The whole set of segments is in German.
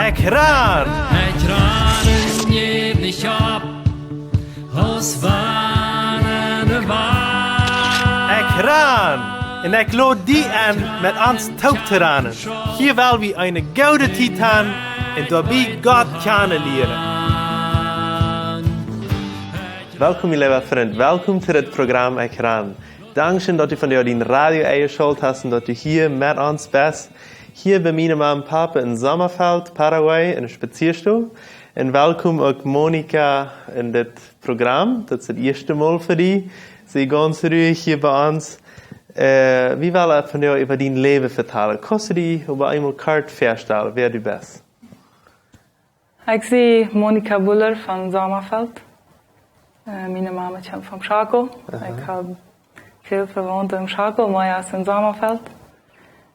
Ekran! Ekranen geef niet op, als wanneer waar. Ekran! En ik lood die aan met ons touwteranen. Hier wil we een gouden titan en daarbij God kennen leren. Welkom, lieve vriend. Welkom to het programma Ekran. Dankzij dat u van die radio eingeschaltet hast en dat u hier met ons bent. Hier bij mijn mama en papa in Sommerfeld, Paraguay, in een spazierstoel. En welkom ook Monica in dit programma. Dat is het eerste mal voor die. Ze gaan terug hier bij ons. Wie wil van jou over die leven vertellen? Kost die over eenmaal kort voorstellen, wer du bent? Ik zie Monica Buller van Sommerfeld. Mijn mama komt van Schakel. Ik heb veel verwonderd in Schakel, maar juist in Sommerfeld.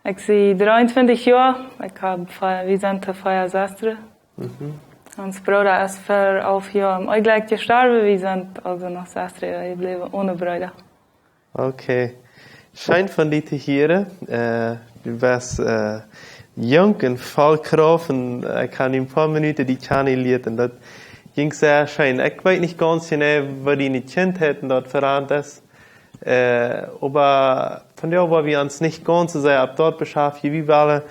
Ik zie 23 jaar. We zijn te 5 zusteren. Ons broer is voor 11 jaar eigenlijk gestorven. We zijn also nog zusteren gebleven, ohne broeder. Oké. Schijn van die te horen. Du bent jong en vol kracht. En ik heb een paar minuten die kennengelernt. En dat ging zeer schijn. Ik weet niet ganz genau, wat die niet kind hadden dat veranderd is. Aber von der, wo wir uns nicht ganz so sehr ab dort beschaffen, wie wir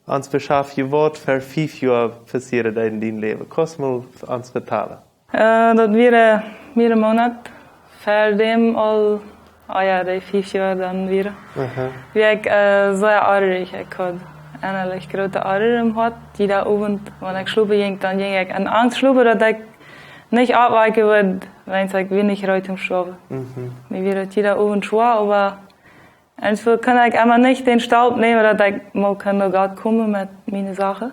uns beschaffen, was für 5 Jahre passiert in deinem Leben. Kannst du mal uns vertellen? Dat weer meer een maand. Voor dem al, die 5 jaar dan weer. Wie ik zeer aardig. Ik had eigenlijk grote aardig im Hart. Jeder Abend, wenn ich schlafen ging, dann ging ich in Angst schlafen, dass ich nicht abweichen würde, wenn ich wenig Leute im Schlafen. Mir wird jeder Abend schwer, aber einfach kann ich immer nicht den Staub nehmen, dass ich mal kann Gott kommen mit meinen Sachen.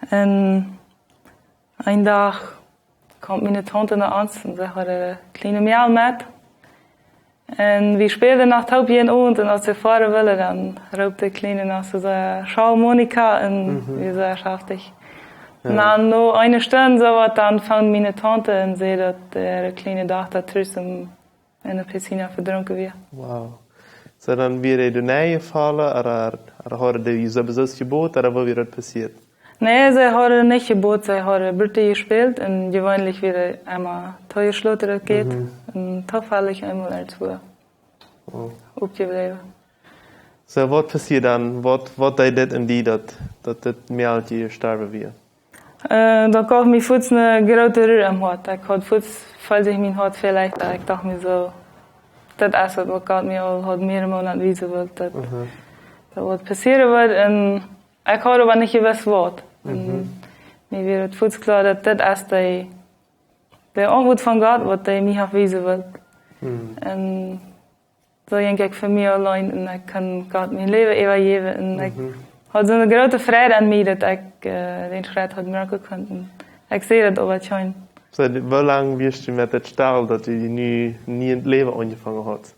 Und einen Tag kommt meine Tante nach uns und sie hat eine kleine Mädel mit. Und wir spielten nach Taubien und als wir fahren wollen, dann ruft die Kleine nach so, schau Monika, und wir so schaftig. Ja. Na, nur eine Stunde so, dann fand meine Tante und sie, dass ihre kleine Tochter trotzdem in der Piscine verdrunken wird. Wow. So, dann wird du gefallen, oder hat die sowieso geboten, oder wo wird das passiert? Nee, sie hat nicht geboten, sie hat Brüte gespielt und gewöhnlich wird einmal teuer geschlossen geht. Und da falle ich einmal als Uhr. Aufgeblieben. So, was passiert dann? Was deed dit in die, dat Mädchen gestorben wird? Da kocht mir Fuß eine große Rühre am Hart. Ich hatte Fuß, falls ich mein Hart vielleicht, ich dachte mir so, das ist was Gott mir auch hat mehrere Monate wiesen wollte, dass was passieren wird. Und ich habe aber nicht gewusst, was. Mir wird Fuß klar, dass das ist der Antwort von Gott, was er mir hat wiesen will. Und so denke ich für mich allein und ich kann Gott mein Leben übergeben. Und ich habe so eine große Freude an mir, dass ich den Schritt hat merken konnte. Ich sehe das aber schon. So, wie lange wirst du mit dem Stall, dass du nie ein Leben angefangen hast?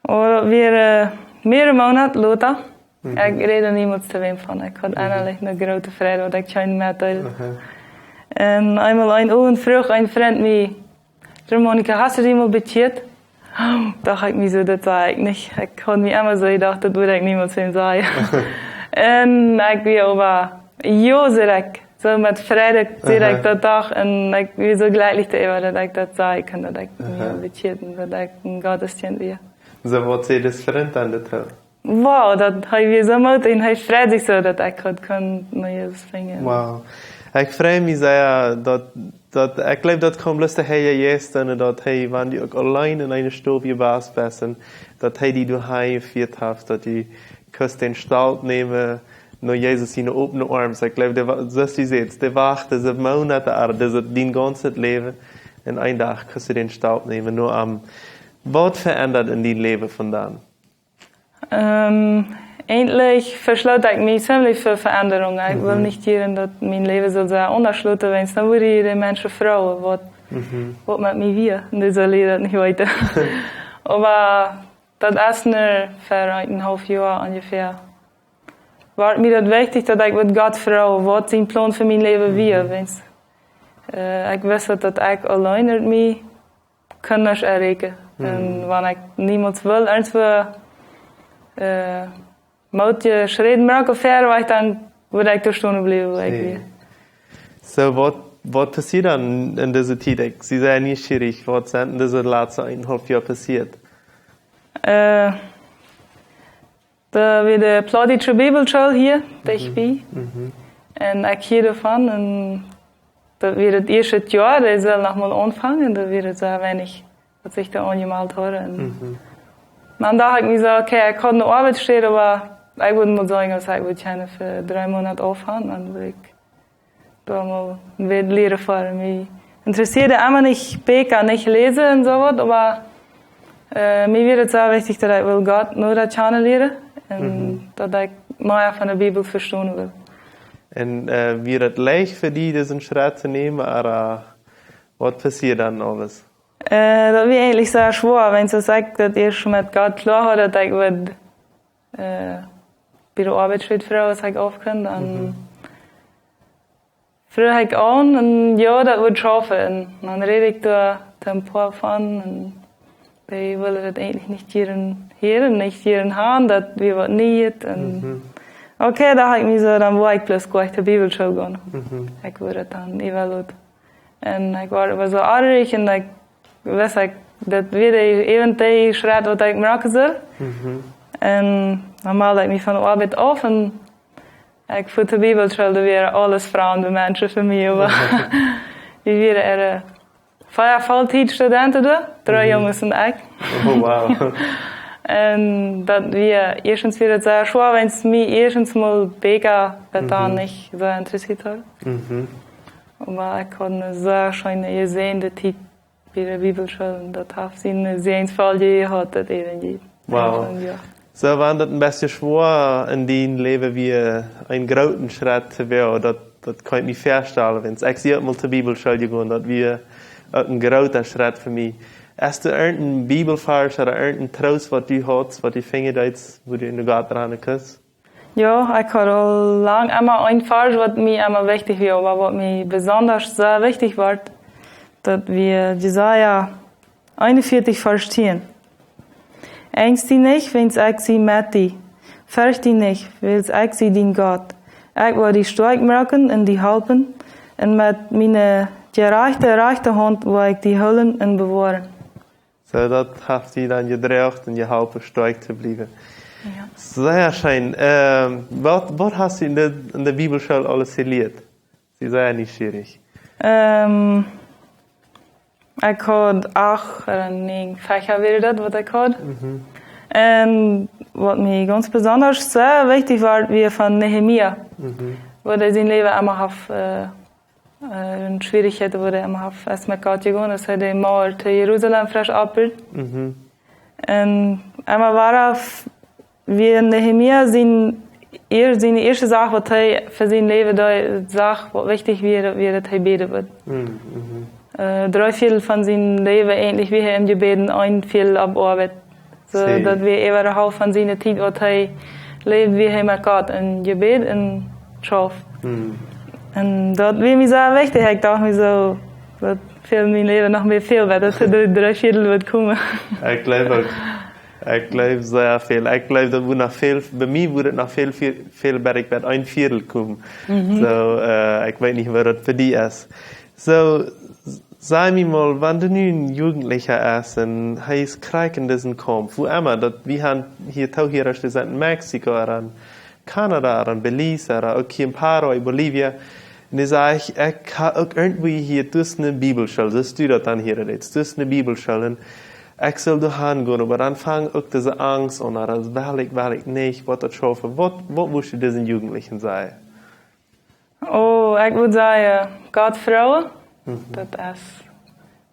Wir mehrere Monate later. Ich rede niemals zu wem von. Ich hatte eigentlich eine große Freude, dass ich schon mitteilte. Und einmal ein Abend früh ein Freund mir, Monika, hast du dich mal beteert? Da dachte ich mir so, das sage ich nicht. Ich habe mir immer so gedacht, das würde ich niemals zu ihm sagen. Und ich bin aber, ja, direkt. So mit Freude direkt den Tag. Und ich bin so glücklich darüber, dass ich das sagen kann, dass ich mich beteert und dass ich ein Gottesdienst bin. So, was ist das Freund an der Tag? Wow, das habe ich so gemacht und ich freue mich so, dass ich heute Jesus bringen. Wow. Ik vreem me sehr, ik glaube, dat komt lustig hij juist en dat hij, wanneer die ook alleen in een stoelje was bent, dat hij die door hij gevierd heeft, dat hij kunt den Stalt nemen, naar Jezus in de opene armen. Ik glaube, zoals je ziet, de wacht, deze maanden, deze die ganze leven, en een dag kunt je den Stalt nemen. Nur wat verandert in die leven vandaan? Eigentlich verschloot ich mich ziemlich für Veränderungen. Ich will nicht hier, dass mein Leben so sehr unterschlossen wenn es dann würde ich die Menschen fragen, was mit mir wir. Und das soll ich das nicht heute. Aber das ist nur für 1,5 Jahr ungefähr. War mir das wichtig, dass ich mit Gott frage, was sein Plan für mein Leben wir. Ich wusste, dass ich allein mit mir kann nicht erreichen. Und wenn ich niemals will, irgendwo moet je schreden maken ver, dan würde ich da stehen bleiben. So, was passiert dann in dieser Zeit? Sie sind neugierig, was sind in dieser letzten 1,5 Jahren passiert? Da weer de Plaudische Bibelschule hier, dichtbij. En ik hier ervan. En dat weer het eerste jaar, dat zal nog mal anfangen. Dat weer zo weinig, wat zich da angemalt hadden. Maar dan dacht ik me zo, okay, ik had een arbeid stehen, maar ik würde mal sagen, als ik würde gerne für 3 Monate aufhören. Dann würde ich da mal ein Lehre fahren. Mich interessiert immer nicht Bäcker, nicht lesen und so was, aber mir wird es auch wichtig, dass ich will Gott nur das leren. En dat ik meer van de Bibel verstaan wil. En wird es leicht für die, diesen Schritt zu nehmen, oder was passiert dann alles? Dat is eigenlijk sehr schwer, wenn ze sagt, dat je schon met Gott klar had, dat ik bij de arbeidsvrouw als ik afkend. En vroeg ik aan, en ja, dat wordt schaffen. En dan red ik daar een paar van. En die willen het eigenlijk niet hier nicht hier haben, dat wir wat niet. Okay, da habe ich mich so, dann war ich bloß gleich zur Bibelschule gehen. Ich wurde dann evaluiert. Und ich war aber so arg und ich weiß, das wird eben der Schritt, was ich machen soll. Und dann malte ich mich von der Arbeit auf und ich für die Bibelschule, da wäre alles Frauen, Menschen für mich. Aber wir wären Vollzeitstudenten da, 3 Jungs und ich. Oh, wow. En dat wir erstens weer het sehr schwer, wenn es mich erstens mal Bäcker da nicht so interessiert hat. Aber ich habe sehr schöne gesehen, die bei der Bibelschule, das hat sie eine Sehensfreude gehabt, das eben. Wow. So war das ein bisschen schwer in deinem Leben wie ein großen Schritt zu werden. Das kann ich mir vorstellen, wenn ich sehe mal zur Bibelschule gegangen, das wäre ein großer Schritt für mich. Hast du irgendeinen Bibelvers oder irgendeinen Trost, was du hast, was du findest, wo du in Gott dran kannst? Ja, ich habe lange immer ein Vers, was mir immer wichtig war, aber was mir besonders sehr wichtig war, dass wir Jesaja 41 verstehen. Ängst dich nicht, wenn ich sie mit dir. Fürcht dich nicht, weil ich sie dein Gott. Ich werde dich stark machen und dich helfen, und mit meiner gerechte Hand werde ich dich holen und bewahren. So, das hat sie dann gedreht und geholfen, stark zu bleiben. Ja. Sehr schön. Was hast du in der Bibelschule alles gelernt? Sie ist sehr neugierig. Ich hatte 8 oder 9 Fächer, was ich hatte. Und was mir ganz besonders sehr wichtig war, wie von Nehemia. Wo er sein Leben immer auf een Schwierigkeiten, wo er immer auf erst mit Gott gegangen ist, hat die Mauer zu Jerusalem frisch abgebildet. Und einmal war wie Nehemia seine erste Sache, was er für sein Leben sagt, was wichtig wäre, dass er beten wird. 3/4 von seinem Leben ähnlich wie er im Gebeten, 1/4 ab Arbeit. So, dass wir überhaupt von seiner Zeit, was er lebt, wie er mit Gott in Gebet und schafft. Und das war mir sehr wichtig. Ich dachte mir so, das für mein Leben noch mehr viel, weil das für 3/4 wird kommen. Ich glaube sehr viel. Ich glaube, dass noch viel, bei mir würde noch viel besser wird 1/4 kommen. So, ich weiß nicht, was das für dich ist. So, sag mir mal, wenn du nun ein Jugendlicher bist und hast Krieg in diesem Kampf, wo immer, wir haben hier in Mexiko, oder in Kanada, oder in Belize, oder auch hier in Peru, in Bolivien. Und ich sage, ich habe auch irgendwie hier durch eine Bibelschule, das du das dann hier redest, durch eine Bibelschule, ich soll da hingehen, aber dann fängt auch diese Angst an, oder das will ich nicht, was das schaffen. Was musst du diesen Jugendlichen sagen? Oh, ich würde sagen, Gott Frauen. Das ist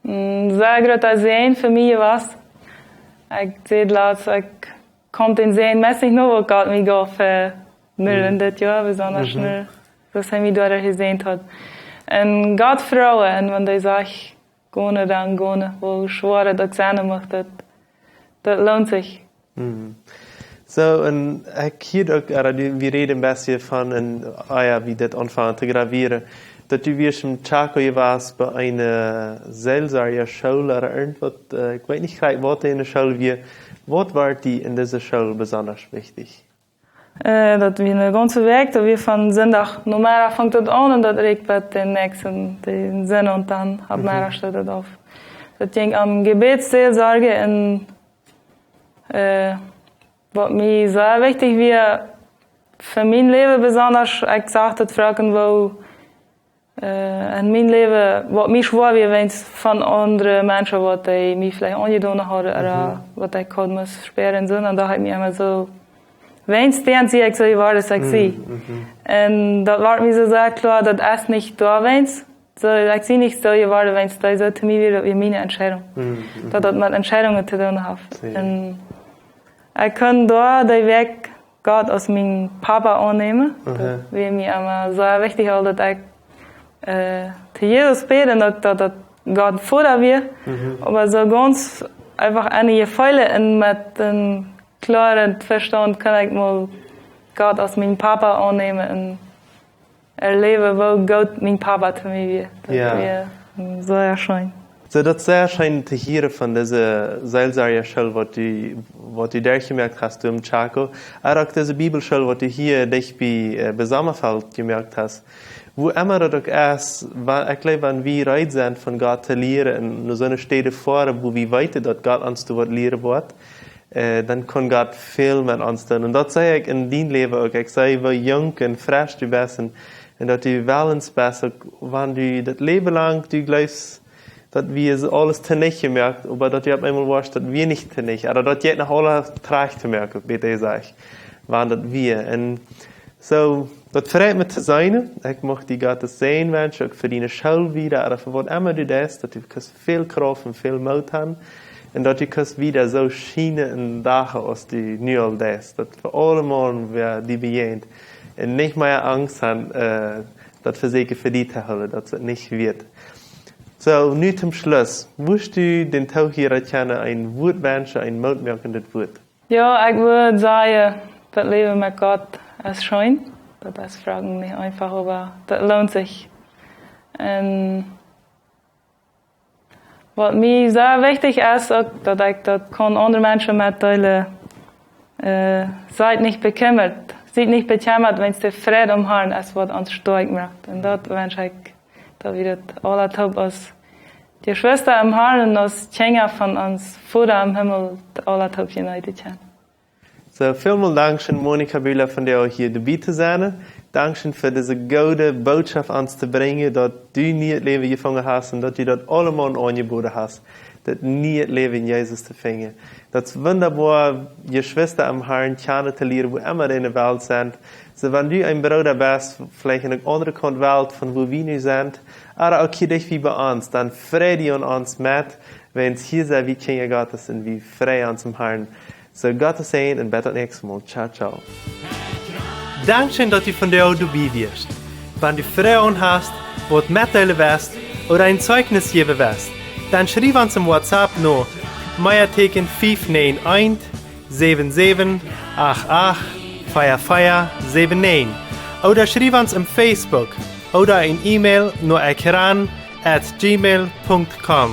ein sehr großer Segen für mich, was. Ich sehe laut, ich komme den Segen mäßig nur, was Gott mir gab, in das Jahr, besonders schnell, was er mir dort gesehen hat. Und Gott Frauen, und wenn die sagt, gehen, dann gehen, wo schwer das sein macht, das lohnt sich. So, und wir reden ein bisschen von, wie das anfangen zu gravieren. Dass du wirst im Chaco warst bei einer Seelsorger Schule oder irgendwas, ich weiß nicht, was in der Schule war. Was war die in dieser Schule besonders wichtig? Dat wie een ganze Weg, dat wir von Sonntag, normal fängt das an und das reicht bei den nächsten, den Sinn und dann ab Mara steht das auf. Das ging am Gebetsseelsorge und was mir sehr wichtig war, für mein Leben besonders, ich gesagt hat, fragen, wo in mein Leben, was mich schwer wie wenn es von anderen Menschen, was die mich vielleicht angetan haben, oder was ich kann muss sperren, und da hat mir immer so, wenn es den sie, ich so, war das ich sie. Und das war mir so sehr klar, dass es nicht da wenn's, so, ich sehe nicht so, ich war, wenn es da so, für mich wieder meine Entscheidung. Das hat mit Entscheidungen zu tun gehabt. Und ich kann da den Weg Gott aus meinem Papa annehmen, wie mir immer sehr wichtig ist, dass ich zu Jesus beten, dass Gott vor mir, aber so ganz einfach eine Gefühle und mit einem klaren Verstand kann ich mal Gott aus meinem Papa annehmen und erleben, wo Gott mein Papa zu mir wird. Das wäre sehr schön. So, das ist sehr schön zu hören von dieser Seelsorge-Schule, was du durchgemerkt hast im Chaco. Aber auch diese Bibelschule, was du hier dich bei Sommerfeld gemerkt hast. Wo immer das auch ist, ich glaube, wenn wir bereit sind, von Gott zu lernen, in so einer Stelle vor, wo wir weiter, dass Gott uns zu was lernen wird, dann kann Gott viel mit uns tun. Und das sage ich in deinem Leben auch. Ich sage, wie jung und frisch du bist und dass du willens bist, wenn du das Leben lang, du glaubst, dass wir alles zu nicht gemerkt, aber dass du auf einmal warst, dass wir nicht zu nicht, oder dass jetzt noch alle trägt zu merken, bitte sage ich, waren das wir. Und so, das freut mich zu sein. Ich möchte die Gottes sehen, Mensch, auch für deine Schule wieder, oder für was immer du das, dass du viel Kraft und viel Mut hast, und dass du wieder so schienen und Dachen aus die Neuer das, dass für alle Morgen wir die begegnet und nicht mehr Angst haben, dass für sie für die zu holen, dass es nicht wird. So, nun zum Schluss. Willst du den Tag hier kennen, ein Wort wünschen, ein mutmerkendes Wort? Ja, ich würde sagen, das Leben mit Gott ist schön. Das fragen nicht einfach, aber das lohnt sich. Und was mir sehr wichtig ist, auch, dass ich das kann andere Menschen mitteilen, seid nicht bekümmert. Seid nicht bekümmert, wenn es der Friede am Herrn ist, was uns stark macht. Und das wünsche ich, dass wir das alle top aus die Schwester im Herrn und aus Tjänger von uns Vater im Himmel alle top united sind. So, vielen Dank, Monika Bühler, von dir auch hier dabei zu sein. Dankeschön für diese gute Botschaft uns zu bringen, dass du nie das Leben gefangen hast und dass du das allemal angeboten hast, das nie das Leben in Jesus zu finden. Das ist wunderbar, die Schwester am Herrn kennen zu lernen, wo immer in der Welt sind. So, wenn du ein Bruder bist, vielleicht in einer anderen Kant Welt, von wo wir nicht sind, aber auch hier dich wie bei uns, dann freu dich an uns mit, wenn es hier sei, wie Kinder Gottes sind, wie frei uns im Herrn. So, Gottes Segen und bis zum nächsten Mal. Ciao, ciao. Dankeschön, dass du von dir auch dabei wirst. Wenn du Fragen hast, was mitteilen willst oder ein Zeugnis geben willst, dann schreib uns im WhatsApp noch Meierteken 591 77 88 4479 oder schreib uns im Facebook oder ein E-Mail nur ekran@gmail.com.